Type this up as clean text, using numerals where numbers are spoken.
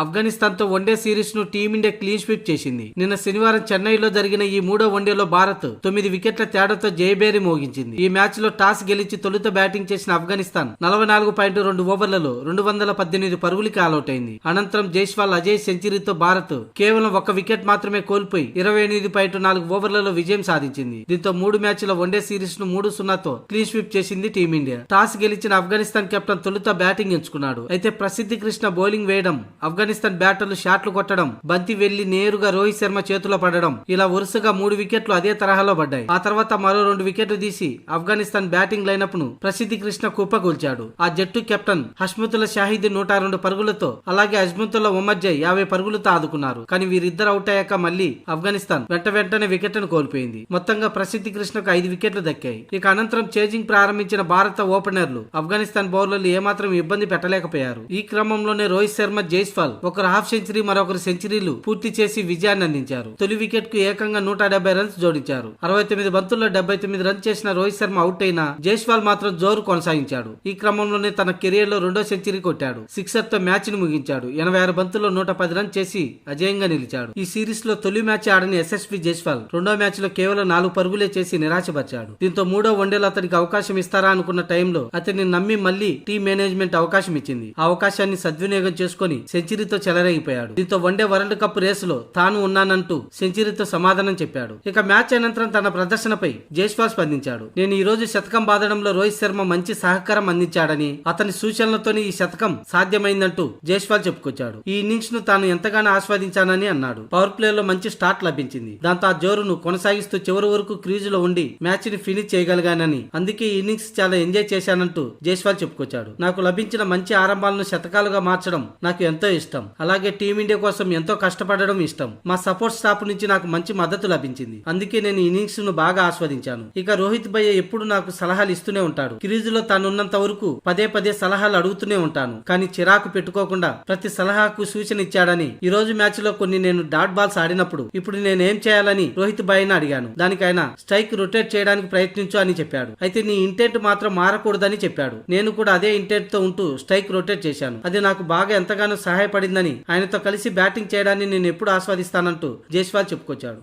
ఆఫ్ఘనిస్తాన్ తో one day series ను team India clean sweep చేసింది. నిన్న శనివారం చెన్నైలో జరిగిన ఈ మూడో వన్డేలో భారత్ 9 వికెట్ల తేడాతో జయబేరి మోగించింది. ఈ మ్యాచ్ లో టాస్ గెలిచి తొలుత బ్యాటింగ్ చేసిన ఆఫ్ఘనిస్తాన్ 44.2 ఓవర్లలో 218 పరుగులకి ఆలౌట్ అయింది. అనంతరం జైస్వాల్ అజయ్ సెంచరీతో భారత్ కేవలం 1 వికెట్ మాత్రమే కోల్పోయి 28.4 ఓవర్లలో విజయం సాధించింది. దీంతో 3 మ్యాచ్ల వన్డే సిరీస్ ను 3-0తో క్లీన్ స్వీప్ చేసింది టీమిండియా. టాస్ గెలిచిన ఆఫ్ఘనిస్తాన్ కెప్టెన్ తొలుత బ్యాటింగ్ ఎంచుకున్నాడు. అయితే ప్రసిద్ధి కృష్ణ బౌలింగ్ వేయడం, ఆఫ్ఘనిస్తాన్ బ్యాటర్లు షాట్లు కొట్టడం, బంతి వెళ్లి నేరుగా రోహిత్ శర్మ చేతిలో పడడం, ఇలా వరుసగా 3 వికెట్లు అదే తరహాలో పడ్డాయి. ఆ తర్వాత మరో 2 వికెట్లు తీసి ఆఫ్ఘనిస్తాన్ బ్యాటింగ్ లైనప్ ను ప్రసిద్ధి కృష్ణ కుప్పకూల్చాడు. ఆ జట్టు కెప్టెన్ హష్మతుల్లా షాహిద్ 102 పరుగులతో, అలాగే అజ్మతుల్లా ఉమర్జయ్ 50 పరుగులతో ఆదుకున్నారు. కానీ వీరిద్దరు అవుట్ అయ్యాక మళ్లీ ఆఫ్ఘనిస్తాన్ వెంటనే వికెట్లను కోల్పోయింది. మొత్తంగా ప్రసిద్ధి కృష్ణకు 5 వికెట్లు దక్కాయి. ఇక అనంతరం చేజింగ్ ప్రారంభించిన భారత ఓపెనర్లు ఆఫ్ఘనిస్తాన్ బౌలర్లు ఏమాత్రం ఇబ్బంది పెట్టలేకపోయారు. ఈ క్రమంలోనే రోహిత్ శర్మ, జైస్వాల్ ఒకరు హాఫ్ సెంచరీ, మరొకరు సెంచరీలు పూర్తి చేసి విజయాన్ని అందించారు. తొలి వికెట్ కు ఏకంగా 170 రన్స్ జోడించారు. 69 బంతుల్లో 79 రన్స్ చేసిన రోహిత్ శర్మ అవుట్ అయినా జైస్వాల్ మాత్రం జోరు కొనసాగించాడు. ఈ క్రమంలోనే తన కెరీర్ లో 2వ సెంచరీ కొట్టాడు. సిక్సర్ తో మ్యాచ్ ని ముగించాడు. 86 బంతుల్లో 110 రన్స్ చేసి అజేయంగా నిలిచాడు. ఈ సిరీస్ లో తొలి మ్యాచ్ ఆడని ఎస్ఎస్వి జైస్వాల్ 2వ మ్యాచ్ లో కేవలం 4 పరుగులే చేసి నిరాశపరిచాడు. దీంతో 3వ వన్డేలో అతనికి అవకాశం ఇస్తారా అనుకున్న టైంలో అతన్ని నమ్మి మళ్లీ టీం మేనేజ్మెంట్ అవకాశం ఇచ్చింది. ఆ అవకాశాన్ని సద్వినియోగం చేసుకుని సెంచరీతో చెలరేగిపోయాడు. దీంతో వన్డే వరల్డ్ కప్ రేసులో తాను ఉన్నానంటూ సెంచరీతో సమాధానం చెప్పాడు. ఇక మ్యాచ్ అనంతరం తన ప్రదర్శనపై జైస్వాల్ స్పందించాడు. నేను ఈ రోజు శతకం బాదడంలో రోహిత్ శర్మ మంచి సహకారం అందించాడని, అతని సూచనలతోనే ఈ శతకం సాధ్యమైందంటూ జైస్వాల్ చెప్పుకొచ్చాడు. ఈ ఇన్నింగ్స్ ను తాను ఎంతగానో ఆస్వాదించానని అన్నాడు. పవర్ ప్లే లో మంచి స్టార్ట్ లభించింది. దాంతో ఆ జోరును కొనసాగిస్తూ చివరి వరకు క్రీజ్ లో ఉండి మ్యాచ్ ని ఫినిష్ చేయగలిగానని, అందుకే ఈ ఇన్నింగ్స్ చాలా ఎంజాయ్ చేశానంటూ జైస్వాల్ చెప్పుకొచ్చాడు. నాకు లభించిన మంచి ఆరంభాలను శతకాలుగా మార్చడం నాకు ఎంతో ఇష్టం. అలాగే టీమిండియా కోసం ఎంతో కష్టపడడం ఇష్టం. మా సపోర్ట్ స్టాఫ్ నుంచి నాకు మంచి మద్దతు లభించింది. అందుకే నేను ఇన్నింగ్స్ ను బాగా ఆస్వాదించాను. ఇక రోహిత్ భయ్య ఎప్పుడు నాకు సలహాలు ఇస్తూనే ఉంటాడు. క్రీజ్ లో తానున్నంత వరకు పదే సలహాలు అడుగుతూనే ఉంటాను. కానీ చిరాకు పెట్టుకోకుండా ప్రతి సలహాకు సూచన ఇచ్చాడని, ఈ రోజు మ్యాచ్ లో కొన్ని నేను డాట్ బాల్స్ ఆడినప్పుడు ఇప్పుడు నేనేం చేయాలని రోహిత్ భయ్యని అడిగాను. దానికి ఆయన స్ట్రైక్ రొటేట్ చేయడానికి ప్రయత్నించు అని చెప్పాడు. అయితే నీ ఇంటెంట్ మాత్రం మారకూడదని చెప్పాడు. నేను కూడా అదే ఇంటెంట్ తో ఉంటూ స్ట్రైక్ రొటేట్ చేశాను. అది నాకు బాగా ఎంతగానో సహాయపడిందని, ఆయనతో కలిసి బ్యాటింగ్ చేయడాన్ని నేను ఎప్పుడు ఆస్వాదిస్తానంటూ జైస్వాల్ చెప్పుకొచ్చాడు.